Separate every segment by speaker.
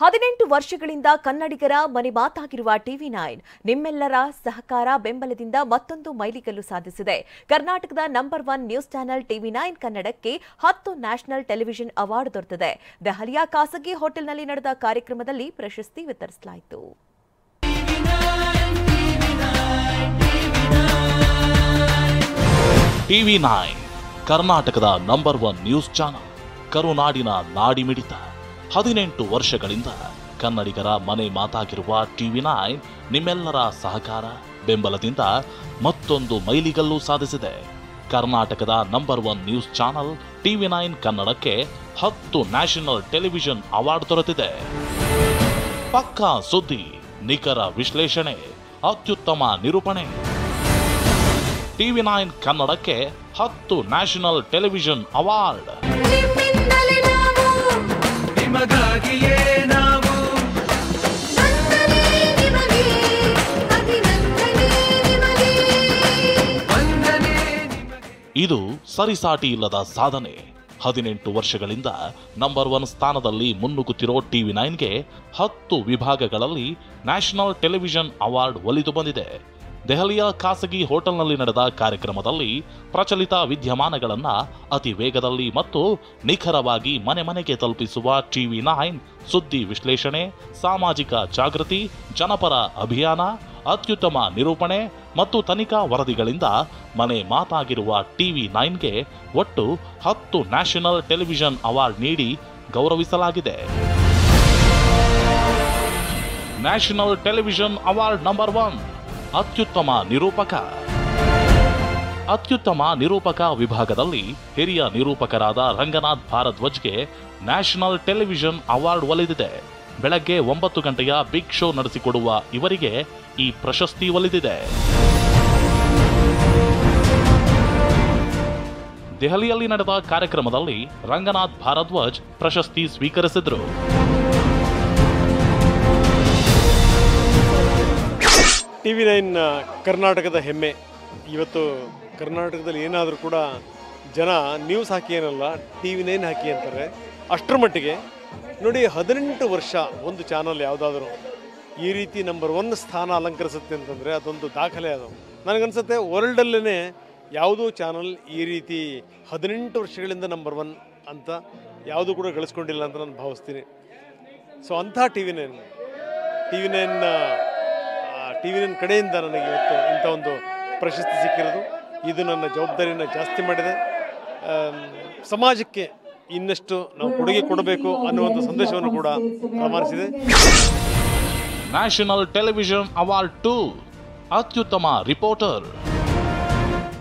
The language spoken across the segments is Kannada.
Speaker 1: 18 ವರ್ಷಗಳಿಂದ ಕನ್ನಡಿಗರ ಮನೆ ಮಾತಾಗಿರುವ ಟಿವಿ9 ನಿಮ್ಮೆಲ್ಲರ ಸಹಕಾರ ಬೆಂಬಲದಿಂದ ಮತ್ತೊಂದು ಮೈಲಿಗಲ್ಲು ಸಾಧಿಸಿದೆ. ಕರ್ನಾಟಕದ ನಂಬರ್ 1 ನ್ಯೂಸ್ ಚಾನೆಲ್ ಟಿವಿ9 ಕನ್ನಡಕ್ಕೆ 10 ನ್ಯಾಷನಲ್ ಟೆಲಿವಿಷನ್ ಅವಾರ್ಡ್ ದೊರೆತಿದೆ. ದೆಹಲಿಯ ಖಾಸಗಿ ಹೋಟೆಲ್ನಲ್ಲಿ ನಡೆದ ಕಾರ್ಯಕ್ರಮದಲ್ಲಿ ಪ್ರಶಸ್ತಿ ವಿತರಿಸಲಾಯಿತು.
Speaker 2: ಟಿವಿ9 ಕರ್ನಾಟಕದ ನಂಬರ್ 1 ನ್ಯೂಸ್ ಚಾನೆಲ್, ಕರುನಾಡಿನ ನಾಡಿಮಿಡಿತ. 18 ವರ್ಷಗಳಿಂದ ಕನ್ನಡಿಗರ ಮನೆ ಮಾತಾಗಿರುವ ಟಿವಿ9 ನಿಮ್ಮೆಲ್ಲರ ಸಹಕಾರ ಬೆಂಬಲದಿಂದ ಮತ್ತೊಂದು ಮೈಲಿಗಲ್ಲು ಸಾಧಿಸಿದೆ. ಕರ್ನಾಟಕದ ನಂಬರ್ 1 ನ್ಯೂಸ್ ಚಾನೆಲ್ ಟಿವಿ9 ಕನ್ನಡಕ್ಕೆ 10 ನ್ಯಾಷನಲ್ ಟೆಲಿವಿಷನ್ ಅವಾರ್ಡ್ ದೊರೆತಿದೆ. ಪಕ್ಕಾ ಸುದ್ದಿ, ನಿಖರ ವಿಶ್ಲೇಷಣೆ, ಅತ್ಯುತ್ತಮ ನಿರೂಪಣೆ. ಟಿವಿ9 ಕನ್ನಡಕ್ಕೆ 10 ನ್ಯಾಷನಲ್ ಟೆಲಿವಿಷನ್ ಅವಾರ್ಡ್. ಇದು ಸರಿಸಾಟಿ ಇಲ್ಲದ ಸಾಧನೆ. 18 ವರ್ಷಗಳಿಂದ ನಂಬರ್ 1 ಸ್ಥಾನದಲ್ಲಿ ಮುನ್ನುಗ್ಗುತ್ತಿರೋ ಟಿವಿ9ಗೆ 10 ವಿಭಾಗಗಳಲ್ಲಿ ನ್ಯಾಷನಲ್ ಟೆಲಿವಿಷನ್ ಅವಾರ್ಡ್ ಒಲಿದು ಬಂದಿದೆ. ದೆಹಲಿಯ ಖಾಸಗಿ ಹೋಟೆಲ್ನಲ್ಲಿ ನಡೆದ ಕಾರ್ಯಕ್ರಮದಲ್ಲಿ ಪ್ರಚಲಿತ ವಿದ್ಯಮಾನಗಳನ್ನು ಅತಿ ವೇಗದಲ್ಲಿ ಮತ್ತು ನಿಖರವಾಗಿ ಮನೆ ಮನೆಗೆ ತಲುಪಿಸುವ ಟಿವಿ9 ಸುದ್ದಿ ವಿಶ್ಲೇಷಣೆ, ಸಾಮಾಜಿಕ ಜಾಗೃತಿ, ಜನಪರ ಅಭಿಯಾನ, ಅತ್ಯುತ್ತಮ ನಿರೂಪಣೆ ಮತ್ತು ತನಿಖಾ ವರದಿಗಳಿಂದ ಮನೆ ಮಾತಾಗಿರುವ ಟಿವಿ9ಗೆ ಒಟ್ಟು 10 ನ್ಯಾಷನಲ್ ಟೆಲಿವಿಷನ್ ಅವಾರ್ಡ್ ನೀಡಿ ಗೌರವಿಸಲಾಗಿದೆ. ನ್ಯಾಷನಲ್ ಟೆಲಿವಿಷನ್ ಅವಾರ್ಡ್ ನಂಬರ್ 1 ಅತ್ಯುತ್ತಮ ನಿರೂಪಕ. ಅತ್ಯುತ್ತಮ ನಿರೂಪಕ ವಿಭಾಗದಲ್ಲಿ ಹಿರಿಯ ನಿರೂಪಕರಾದ ರಂಗನಾಥ್ ಭಾರದ್ವಾಜ್ಗೆ ನ್ಯಾಷನಲ್ ಟೆಲಿವಿಷನ್ ಅವಾರ್ಡ್ ಒಲಿದಿದೆ. ಬೆಳಗ್ಗೆ 9 ಗಂಟೆಯ ಬಿಗ್ ಶೋ ನಡೆಸಿಕೊಡುವ ಇವರಿಗೆ ಈ ಪ್ರಶಸ್ತಿ ಒಲಿದಿದೆ. ದೆಹಲಿಯಲ್ಲಿ ನಡೆದ ಕಾರ್ಯಕ್ರಮದಲ್ಲಿ ರಂಗನಾಥ್ ಭಾರದ್ವಾಜ್ ಪ್ರಶಸ್ತಿ ಸ್ವೀಕರಿಸಿದರು.
Speaker 3: ಟಿವಿ9 ಕರ್ನಾಟಕದ ಹೆಮ್ಮೆ. ಇವತ್ತು ಕರ್ನಾಟಕದಲ್ಲಿ ಏನಾದರೂ ಕೂಡ ಜನ ನ್ಯೂಸ್ ಹಾಕಿ ಏನಲ್ಲ, ಟಿವಿ9 ಹಾಕಿ ಅಂತಾರೆ. ಅಷ್ಟರ ಮಟ್ಟಿಗೆ ನೋಡಿ, 18 ವರ್ಷ ಒಂದು ಚಾನಲ್ ಯಾವುದಾದ್ರೂ ಈ ರೀತಿ ನಂಬರ್ 1 ಸ್ಥಾನ ಅಲಂಕರಿಸುತ್ತೆ ಅಂತಂದರೆ ಅದೊಂದು ದಾಖಲೆ. ಅದು ನನಗನ್ಸುತ್ತೆ ವರ್ಲ್ಡಲ್ಲೇ ಯಾವುದೂ ಚಾನಲ್ ಈ ರೀತಿ 18 ವರ್ಷಗಳಿಂದ ನಂಬರ್ 1 ಅಂತ ಯಾವುದೂ ಕೂಡ ಗಳಿಸ್ಕೊಂಡಿಲ್ಲ ಅಂತ ನಾನು ಭಾವಿಸ್ತೀನಿ. ಸೊ ಅಂಥ ಟಿವಿ9 ಕಡೆಯಿಂದ ನನಗೆ ಇವತ್ತು ಇಂಥ ಒಂದು ಪ್ರಶಸ್ತಿ ಸಿಕ್ಕಿರೋದು, ಇದು ನನ್ನ ಜವಾಬ್ದಾರಿಯನ್ನು ಜಾಸ್ತಿ ಮಾಡಿದೆ. ಸಮಾಜಕ್ಕೆ ಇನ್ನಷ್ಟು ನಾವು ಕೊಡುಗೆ ಕೊಡಬೇಕು ಅನ್ನುವಂಥ ಸಂದೇಶವನ್ನು ಕೂಡ ರವಾನಿಸಿದೆ.
Speaker 2: ನ್ಯಾಷನಲ್ ಟೆಲಿವಿಷನ್ ಅವಾರ್ಡ್ 2 ಅತ್ಯುತ್ತಮ ರಿಪೋರ್ಟರ್.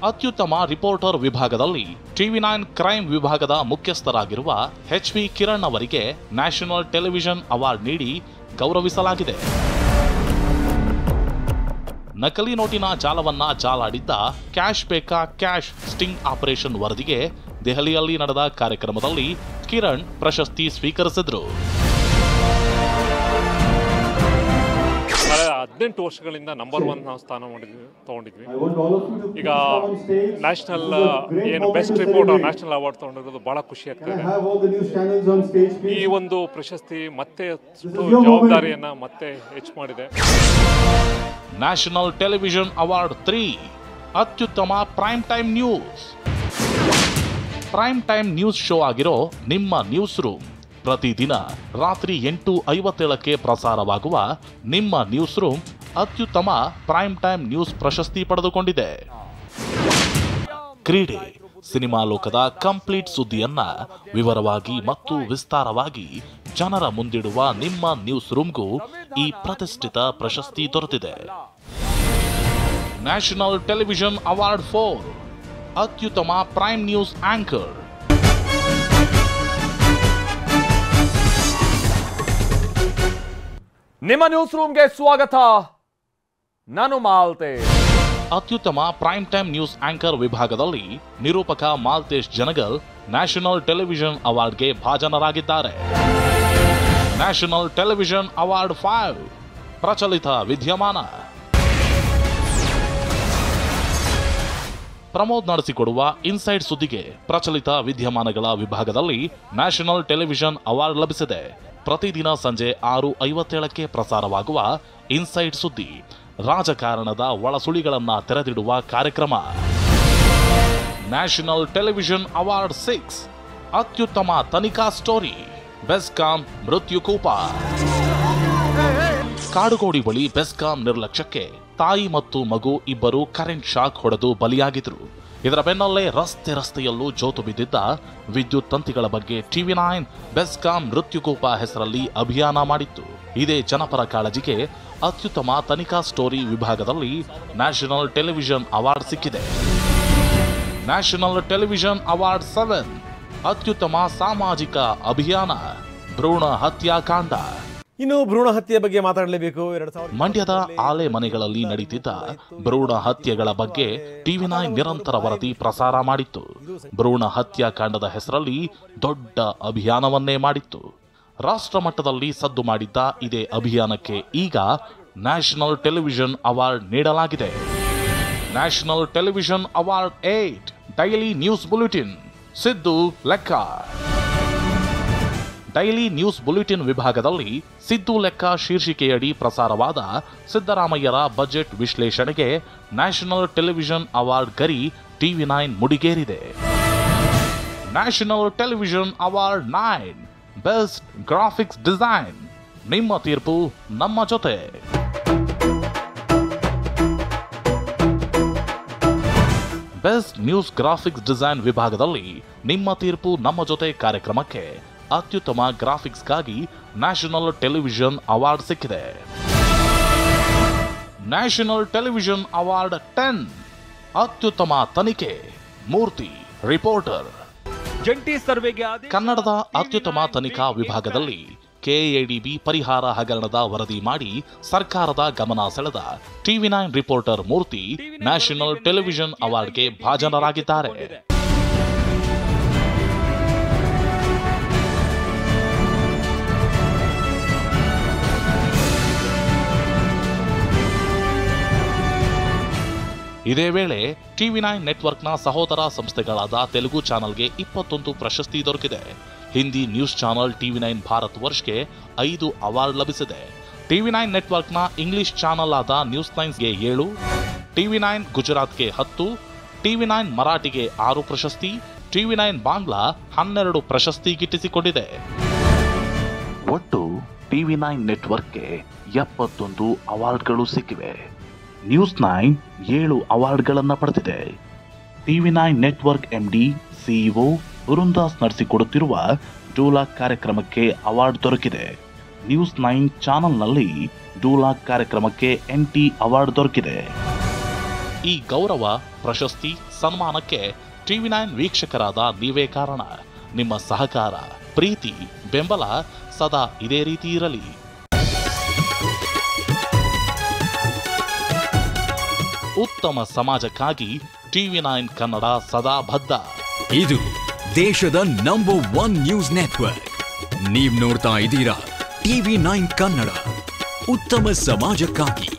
Speaker 2: ಅತ್ಯುತ್ತಮ ರಿಪೋರ್ಟರ್ ವಿಭಾಗದಲ್ಲಿ ಟಿವಿ9 ಕ್ರೈಮ್ ವಿಭಾಗದ ಮುಖ್ಯಸ್ಥರಾಗಿರುವ HV ಕಿರಣ್ ಅವರಿಗೆ ನ್ಯಾಷನಲ್ ಟೆಲಿವಿಷನ್ ಅವಾರ್ಡ್ ನೀಡಿ ಗೌರವಿಸಲಾಗಿದೆ. ನಕಲಿ ನೋಟಿನ ಜಾಲವನ್ನ ಜಾಲಾಡಿದ್ದ ಕ್ಯಾಶ್ ಬೇಕಾ ಕ್ಯಾಶ್ ಸ್ಟಿಂಗ್ ಆಪರೇಷನ್ ವರದಿಗೆ ದೆಹಲಿಯಲ್ಲಿ ನಡೆದ ಕಾರ್ಯಕ್ರಮದಲ್ಲಿ ಕಿರಣ್ ಪ್ರಶಸ್ತಿ ಸ್ವೀಕರಿಸಿದ್ರು.
Speaker 4: 18 ವರ್ಷಗಳಿಂದ ನಂಬರ್ 1 ನಾವು ಸ್ಥಾನ ತಗೊಂಡಿದ್ವಿ. ಈಗ ನ್ಯಾಷನಲ್ ಏನು ಬೆಸ್ಟ್ ರಿಪೋರ್ಟ್ ನ್ಯಾಷನಲ್ ಅವಾರ್ಡ್ ತಗೊಂಡಿರೋದು ಬಹಳ ಖುಷಿ ಆಗ್ತದೆ. ಈ ಒಂದು ಪ್ರಶಸ್ತಿ ಮತ್ತೆ ಜವಾಬ್ದಾರಿಯನ್ನ ಮತ್ತೆ ಹೆಚ್ಚು ಮಾಡಿದೆ.
Speaker 2: ನ್ಯಾಷನಲ್ ಟೆಲಿವಿಷನ್ ಅವಾರ್ಡ್ 3 ಅತ್ಯುತ್ತಮ prime time news. Prime time news show ಆಗಿರೋ ನಿಮ್ಮ ನ್ಯೂಸ್ ರೂಮ್ ಪ್ರತಿದಿನ ರಾತ್ರಿ 8:57ಕ್ಕೆ ಪ್ರಸಾರವಾಗುವ ನಿಮ್ಮ ನ್ಯೂಸ್ ರೂಮ್ ಅತ್ಯುತ್ತಮ ಪ್ರೈಮ್ ಟೈಮ್ ನ್ಯೂಸ್ ಪ್ರಶಸ್ತಿ ಪಡೆದುಕೊಂಡಿದೆ. ಕ್ರೀಡೆ, ಸಿನಿಮಾ ಲೋಕದ ಕಂಪ್ಲೀಟ್ ಸುದ್ದಿಯನ್ನ ವಿವರವಾಗಿ ಮತ್ತು ವಿಸ್ತಾರವಾಗಿ ಜನರ ಮುಂದಿಡುವ ನಿಮ್ಮ ನ್ಯೂಸ್ ರೂಮ್ಗೂ ಈ ಪ್ರತಿಷ್ಠಿತ ಪ್ರಶಸ್ತಿ ದೊರೆತಿದೆ. ನ್ಯಾಷನಲ್ ಟೆಲಿವಿಷನ್ ಅವಾರ್ಡ್ 4 ಅತ್ಯುತ್ತಮ ಪ್ರೈಮ್ ನ್ಯೂಸ್ ಆಂಕರ್.
Speaker 5: ನಿಮ್ಮ ನ್ಯೂಸ್ ರೂಮ್ಗೆ ಸ್ವಾಗತ. ನಾನು ಮಾಲ್ತೆ.
Speaker 2: ಅತ್ಯುತ್ತಮ ಪ್ರೈಮ್ ಟೈಮ್ ನ್ಯೂಸ್ ಆಂಕರ್ ವಿಭಾಗದಲ್ಲಿ ನಿರೂಪಕ ಮಾಲ್ತೇಶ್ ಜನಗಲ್ ನ್ಯಾಷನಲ್ ಟೆಲಿವಿಷನ್ ಅವಾರ್ಡ್ಗೆ ಭಾಜನರಾಗಿದ್ದಾರೆ. ನ್ಯಾಷನಲ್ ಟೆಲಿವಿಷನ್ ಅವಾರ್ಡ್ 5 ಪ್ರಚಲಿತ ವಿದ್ಯಮಾನ. ಪ್ರಮೋದ್ ನಡೆಸಿಕೊಡುವ ಇನ್ಸೈಡ್ ಸುದ್ದಿಗೆ ಪ್ರಚಲಿತ ವಿದ್ಯಮಾನಗಳ ವಿಭಾಗದಲ್ಲಿ ನ್ಯಾಷನಲ್ ಟೆಲಿವಿಷನ್ ಅವಾರ್ಡ್ ಲಭಿಸಿದೆ. ಪ್ರತಿದಿನ ಸಂಜೆ 6:57ಕ್ಕೆ ಪ್ರಸಾರವಾಗುವ ಇನ್ಸೈಡ್ ಸುದ್ದಿ ರಾಜಕಾರಣದ ಒಳಸುಳಿಗಳನ್ನ ತೆರೆದಿಡುವ ಕಾರ್ಯಕ್ರಮ. ನ್ಯಾಷನಲ್ ಟೆಲಿವಿಷನ್ ಅವಾರ್ಡ್ 6 ಅತ್ಯುತ್ತಮ ತನಿಖಾ ಸ್ಟೋರಿ, ಬೆಸ್ಕಾಂ ಮೃತ್ಯುಕೂಪ. ಕಾಡುಗೋಡಿ ಬಳಿ ಬೆಸ್ಕಾಂ ನಿರ್ಲಕ್ಷ್ಯಕ್ಕೆ ತಾಯಿ ಮತ್ತು ಮಗು ಇಬ್ಬರು ಕರೆಂಟ್ ಶಾಕ್ ಹೊಡೆದು ಬಲಿಯಾಗಿದ್ರು. ಇದರ ಬೆನ್ನಲ್ಲೇ ರಸ್ತೆಯಲ್ಲೂ ಜೋತು ಬಿದ್ದಿದ್ದ ವಿದ್ಯುತ್ ತಂತಿಗಳ ಬಗ್ಗೆ TV9 ಬೆಸ್ಕಾಂ ಮೃತ್ಯುಕೂಪ ಹೆಸರಲ್ಲಿ ಅಭಿಯಾನ ಮಾಡಿತ್ತು. ಇದೇ ಜನಪರ ಕಾಳಜಿಗೆ ಅತ್ಯುತ್ತಮ ತನಿಖಾ ಸ್ಟೋರಿ ವಿಭಾಗದಲ್ಲಿ ನ್ಯಾಷನಲ್ ಟೆಲಿವಿಷನ್ ಅವಾರ್ಡ್ ಸಿಕ್ಕಿದೆ. ನ್ಯಾಷನಲ್ ಟೆಲಿವಿಷನ್ ಅವಾರ್ಡ್ 7 ಅತ್ಯುತ್ತಮ ಸಾಮಾಜಿಕ ಅಭಿಯಾನ, ಭ್ರೂಣ ಹತ್ಯಾಕಾಂಡ.
Speaker 3: ಇನ್ನು ಭ್ರೂಣ ಹತ್ಯೆ ಬಗ್ಗೆ ಮಾತಾಡಲೇಬೇಕು.
Speaker 2: ಮಂಡ್ಯದ ಆಲೆ ಮನೆಗಳಲ್ಲಿ ನಡೀತಿದ್ದ ಭ್ರೂಣ ಹತ್ಯೆಗಳ ಬಗ್ಗೆ TV9 ನಿರಂತರ ವರದಿ ಪ್ರಸಾರ ಮಾಡಿತ್ತು. ಭ್ರೂಣ ಹತ್ಯಾಕಾಂಡದ ಹೆಸರಲ್ಲಿ ದೊಡ್ಡ ಅಭಿಯಾನವನ್ನೇ ಮಾಡಿತ್ತು. ರಾಷ್ಟ್ರ ಮಟ್ಟದಲ್ಲಿ ಸದ್ದು ಮಾಡಿದ್ದ ಇದೇ ಅಭಿಯಾನಕ್ಕೆ ಈಗ ನ್ಯಾಷನಲ್ ಟೆಲಿವಿಷನ್ ಅವಾರ್ಡ್ ನೀಡಲಾಗಿದೆ. National television award 8 daily news bulletin, Siddu ಲೆಕ್ಕ. ಡೈಲಿ ನ್ಯೂಸ್ ಬುಲೆಟಿನ್ ವಿಭಾಗದಲ್ಲಿ ಸಿದ್ದು ಲೆಕ್ಕ ಶೀರ್ಷಿಕೆಯಡಿ ಪ್ರಸಾರವಾದ ಸಿದ್ದರಾಮಯ್ಯರ ಬಜೆಟ್ ವಿಶ್ಲೇಷಣೆಗೆ ನ್ಯಾಷನಲ್ ಟೆಲಿವಿಷನ್ ಅವಾರ್ಡ್ ಗರಿ TV9 ಮುಡಿಗೇರಿದೆ. National television award 9 best graphics design, ನಿಮ್ಮ ತೀರ್ಪು ನಮ್ಮ ಜೊತೆ. ಬೆಸ್ಟ್ ನ್ಯೂಸ್ ಗ್ರಾಫಿಕ್ಸ್ ಡಿಸೈನ್ ವಿಭಾಗದಲ್ಲಿ ನಿಮ್ಮ ತೀರ್ಪು ನಮ್ಮ ಜೊತೆ ಕಾರ್ಯಕ್ರಮಕ್ಕೆ ಅತ್ಯುತ್ತಮ ಗ್ರಾಫಿಕ್ಸ್ಗಾಗಿ ನ್ಯಾಷನಲ್ ಟೆಲಿವಿಷನ್ ಅವಾರ್ಡ್ ಸಿಕ್ಕಿದೆ. ನ್ಯಾಷನಲ್ ಟೆಲಿವಿಷನ್ ಅವಾರ್ಡ್ 10 ಅತ್ಯುತ್ತಮ ತನಿಖೆ, ಮೂರ್ತಿ ರಿಪೋರ್ಟರ್.
Speaker 5: ಜಂಟಿ ಸರ್ವೆಗೆ
Speaker 2: ಕನ್ನಡದ ಅತ್ಯುತ್ತಮ ತನಿಖಾ ವಿಭಾಗದಲ್ಲಿ KADB ಪರಿಹಾರ ಹಗರಣದ ವರದಿ ಮಾಡಿ ಸರ್ಕಾರದ ಗಮನ ಸೆಳೆದ TV9 ರಿಪೋರ್ಟರ್ ಮೂರ್ತಿ ನ್ಯಾಷನಲ್ ಟೆಲಿವಿಷನ್ ಅವಾರ್ಡ್ಗೆ ಭಾಜನರಾಗಿದ್ದಾರೆ. ಇದೇ ವೇಳೆ TV9 ನೆಟ್ವರ್ಕ್ನ ಸಹೋದರ ಸಂಸ್ಥೆಗಳಾದ ತೆಲುಗು ಚಾನಲ್ಗೆ 21 ಪ್ರಶಸ್ತಿ ದೊರಕಿದೆ. Hindi news channel TV9 Bharat ವರ್ಷಗೆ 5 ಅವಾರ್ಡ್ ಲಭಿಸಿದೆ. TV9 ನೆಟ್ವರ್ಕ್ನ ಇಂಗ್ಲಿಷ್ ಚಾನಲ್ ಆದ ನ್ಯೂಸ್ 9ಗೆ 7, TV9 ಗುಜರಾತ್ಗೆ 10, TV9 ಮರಾಠಿಗೆ 6 ಪ್ರಶಸ್ತಿ, TV9 ಬಾಂಗ್ಲಾ 12 ಪ್ರಶಸ್ತಿ ಗಿಟ್ಟಿಸಿಕೊಂಡಿದೆ. ಒಟ್ಟು TV9 ನೆಟ್ವರ್ಕ್ಗೆ 71 ಅವಾರ್ಡ್ಗಳು ಸಿಕ್ಕಿವೆ. ನ್ಯೂಸ್ 9 7 ಅವಾರ್ಡ್ಗಳನ್ನು ಪಡೆದಿದೆ. TV9 ನೆಟ್ವರ್ಕ್ MD CEO ವರುಣದಾಸ್ ನಡೆಸಿಕೊಡುತ್ತಿರುವ ಡೂಲಾಕ್ ಕಾರ್ಯಕ್ರಮಕ್ಕೆ ಅವಾರ್ಡ್ ದೊರಕಿದೆ. ನ್ಯೂಸ್ 9 ಚಾನಲ್ನಲ್ಲಿ ಡೂಲಾಕ್ ಕಾರ್ಯಕ್ರಮಕ್ಕೆ NT ಅವಾರ್ಡ್ ದೊರಕಿದೆ. ಈ ಗೌರವ, ಪ್ರಶಸ್ತಿ, ಸನ್ಮಾನಕ್ಕೆ TV9 ವೀಕ್ಷಕರಾದ ನೀವೇ ಕಾರಣ. ನಿಮ್ಮ ಸಹಕಾರ, ಪ್ರೀತಿ, ಬೆಂಬಲ ಸದಾ ಇದೇ ರೀತಿ ಇರಲಿ. ಉತ್ತಮ ಸಮಾಜಕ್ಕಾಗಿ TV9 ಕನ್ನಡ ಸದಾ ಬದ್ಧ.
Speaker 6: ಇದು ದೇಶದ ನಂಬರ್ 1 ನ್ಯೂಸ್ ನೆಟ್ವರ್ಕ್. ನೀವ್ ನೋಡ್ತಾ ಇದ್ದೀರಾ TV9 ಕನ್ನಡ, ಉತ್ತಮ ಸಮಾಜಕ್ಕಾಗಿ.